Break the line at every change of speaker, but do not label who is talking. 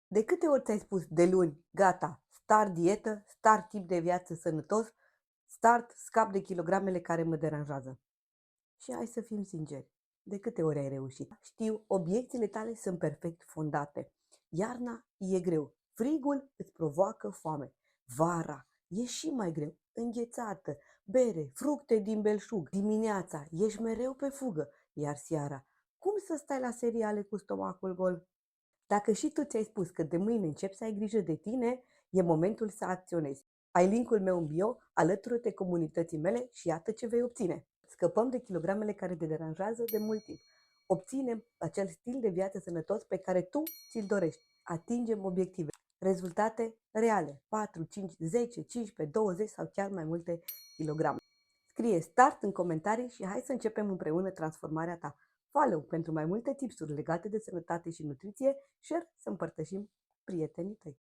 De câte ori ți-ai spus de luni, gata, start dietă, start tip de viață sănătos, start scap de kilogramele care mă deranjează? Și hai să fim sinceri, de câte ori ai reușit? Știu, obiecțiile tale sunt perfect fondate. Iarna e greu, frigul îți provoacă foame. Vara e și mai greu, înghețată, bere, fructe din belșug. Dimineața ești mereu pe fugă, iar seara, cum să stai la seriale cu stomacul gol? Dacă și tu ți-ai spus că de mâine începi să ai grijă de tine, e momentul să acționezi. Ai linkul meu în bio, alătură-te comunității mele și iată ce vei obține. Scăpăm de kilogramele care te deranjează de mult timp. Obținem acel stil de viață sănătos pe care tu ți-l dorești. Atingem obiective. Rezultate reale. 4, 5, 10, 15, 20 sau chiar mai multe kilograme. Scrie start în comentarii și hai să începem împreună transformarea ta. Follow pentru mai multe tipsuri legate de sănătate și nutriție, share să împărtășim prietenii tăi.